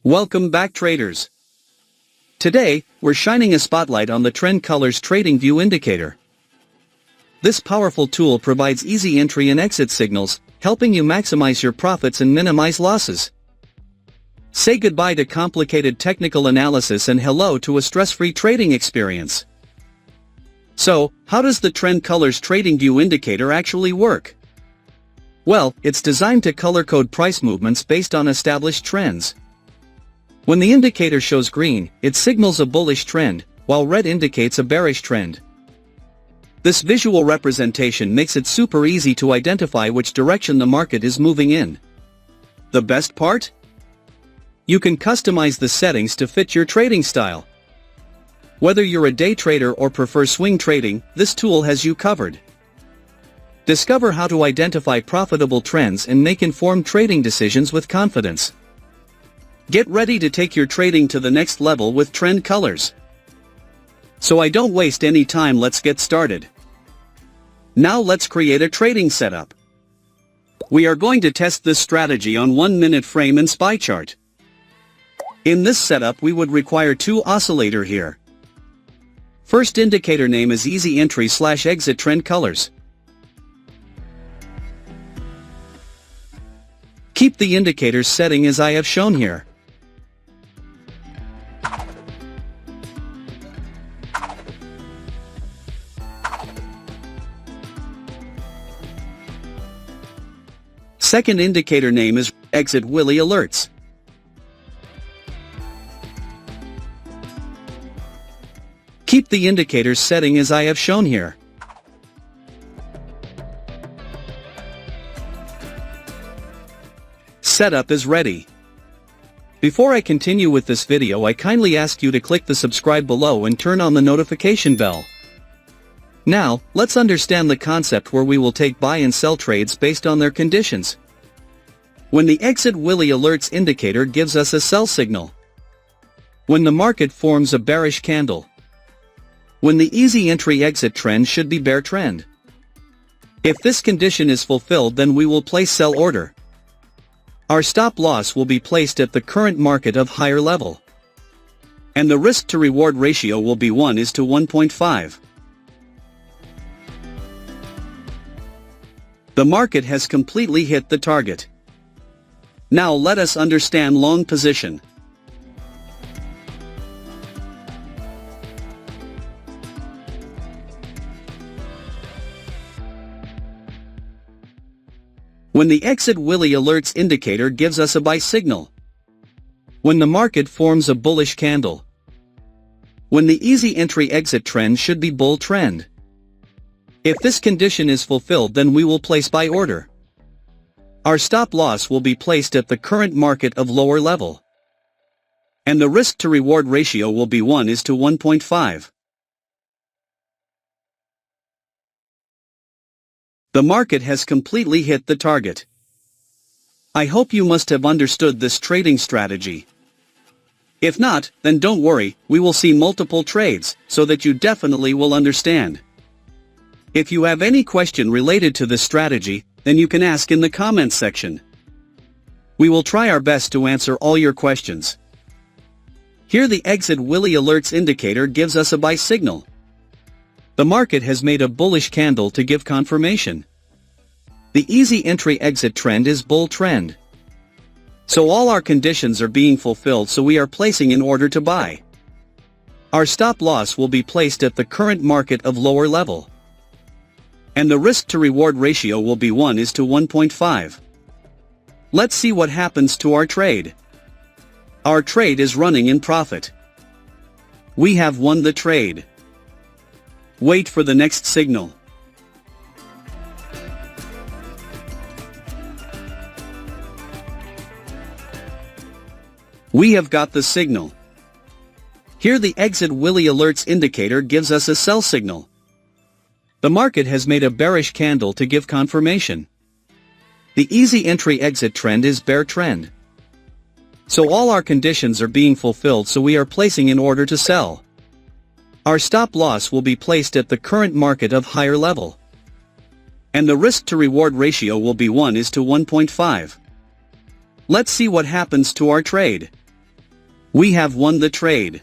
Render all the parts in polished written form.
Welcome back, traders. Today, we're shining a spotlight on the Trend Colors Tradingview indicator. This powerful tool provides easy entry and exit signals, helping you maximize your profits and minimize losses. Say goodbye to complicated technical analysis and hello to a stress-free trading experience. So, how does the Trend Colors Tradingview indicator actually work? Well, it's designed to color code price movements based on established trends. When the indicator shows green, it signals a bullish trend, while red indicates a bearish trend. This visual representation makes it super easy to identify which direction the market is moving in. The best part? You can customize the settings to fit your trading style. Whether you're a day trader or prefer swing trading, this tool has you covered. Discover how to identify profitable trends and make informed trading decisions with confidence. Get ready to take your trading to the next level with Trend Colors. So I don't waste any time, let's get started. Now let's create a trading setup. We are going to test this strategy on 1-minute frame and SPY chart. In this setup we would require two oscillator here. First indicator name is Easy Entry/Exit Trend Colors. Keep the indicator's setting as I have shown here. Second indicator name is Exit Willy Alerts. Keep the indicator's setting as I have shown here. Setup is ready. Before I continue with this video, I kindly ask you to click the subscribe below and turn on the notification bell. Now, let's understand the concept where we will take buy and sell trades based on their conditions. When the Exit Willy Alerts indicator gives us a sell signal. When the market forms a bearish candle. When the Easy Entry Exit trend should be bear trend. If this condition is fulfilled, then we will place sell order. Our stop loss will be placed at the current market of higher level. And the risk to reward ratio will be 1:1.5. The market has completely hit the target. Now let us understand long position. When the Exit Willy Alerts indicator gives us a buy signal. When the market forms a bullish candle. When the Easy Entry Exit trend should be bull trend. If this condition is fulfilled, then we will place buy order. Our stop loss will be placed at the current market of lower level. And the risk to reward ratio will be 1:1.5. The market has completely hit the target. I hope you must have understood this trading strategy. If not, then don't worry, we will see multiple trades, so that you definitely will understand. If you have any question related to this strategy, then you can ask in the comments section. We will try our best to answer all your questions. Here the Exit Willy Alerts indicator gives us a buy signal. The market has made a bullish candle to give confirmation. The Easy Entry Exit trend is bull trend. So all our conditions are being fulfilled, so we are placing in order to buy. Our stop loss will be placed at the current market of lower level. And the risk to reward ratio will be 1:1.5. Let's see what happens to our trade. Our trade is running in profit. We have won the trade. Wait for the next signal. We have got the signal. Here the Exit Willy Alerts indicator gives us a sell signal. The market has made a bearish candle to give confirmation. The Easy Entry Exit trend is bear trend. So all our conditions are being fulfilled, so we are placing in order to sell. Our stop loss will be placed at the current market of higher level. And the risk to reward ratio will be 1:1.5. Let's see what happens to our trade. We have won the trade.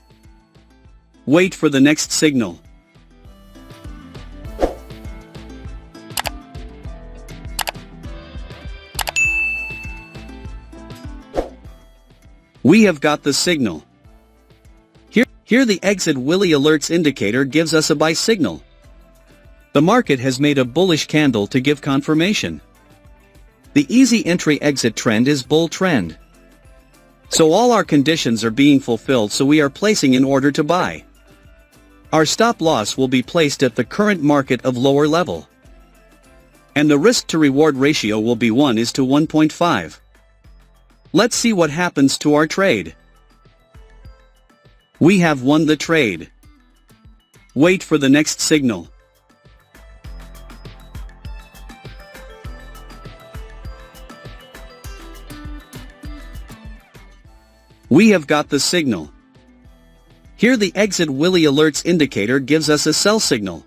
Wait for the next signal. We have got the signal. Here the exit Willy alerts indicator gives us a buy signal. The market has made a bullish candle to give confirmation. The easy entry exit trend is bull trend. So all our conditions are being fulfilled, so we are placing an order to buy. Our stop loss will be placed at the current market of lower level. And the risk to reward ratio will be 1:1.5. Let's see what happens to our trade. We have won the trade. Wait for the next signal. We have got the signal. Here the exit Willy alerts indicator gives us a sell signal.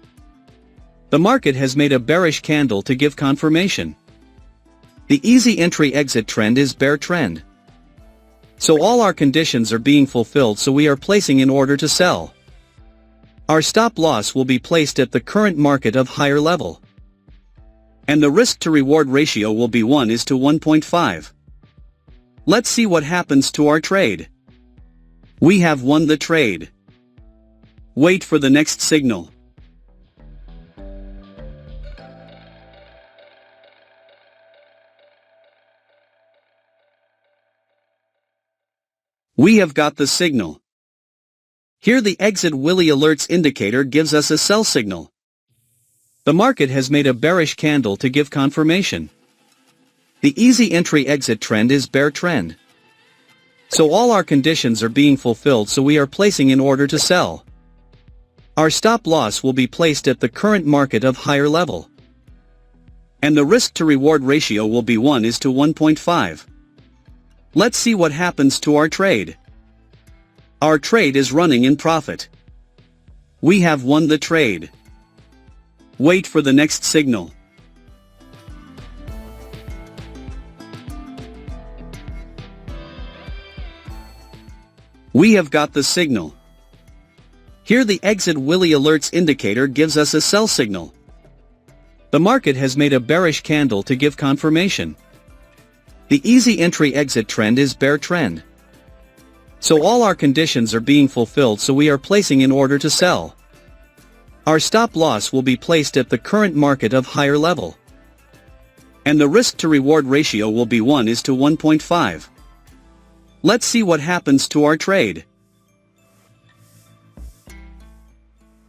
The market has made a bearish candle to give confirmation. The easy entry exit trend is bear trend. So all our conditions are being fulfilled, so we are placing an order to sell. Our stop loss will be placed at the current market of higher level. And the risk to reward ratio will be 1:1.5. Let's see what happens to our trade. We have won the trade. Wait for the next signal. We have got the signal. Here the exit Willy alerts indicator gives us a sell signal. The market has made a bearish candle to give confirmation. The easy entry exit trend is bear trend. So all our conditions are being fulfilled, so we are placing an order to sell. Our stop loss will be placed at the current market of higher level. And the risk to reward ratio will be 1:1.5. Let's see what happens to our trade. Our trade is running in profit. We have won the trade. Wait for the next signal. We have got the signal. Here the exit Willy alerts indicator gives us a sell signal. The market has made a bearish candle to give confirmation. The easy entry exit trend is bear trend. So all our conditions are being fulfilled, so we are placing an order to sell. Our stop loss will be placed at the current market of higher level. And the risk to reward ratio will be 1:1.5. Let's see what happens to our trade.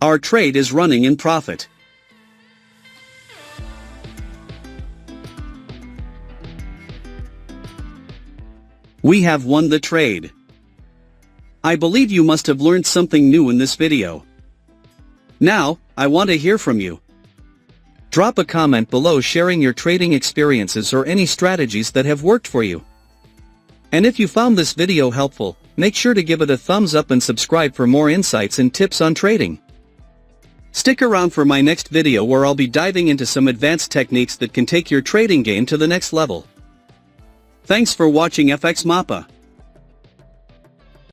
Our trade is running in profit. We have won the trade. I believe you must have learned something new in this video. Now, I want to hear from you. Drop a comment below sharing your trading experiences or any strategies that have worked for you. And if you found this video helpful, make sure to give it a thumbs up and subscribe for more insights and tips on trading. Stick around for my next video where I'll be diving into some advanced techniques that can take your trading game to the next level. Thanks for watching FxMAPA.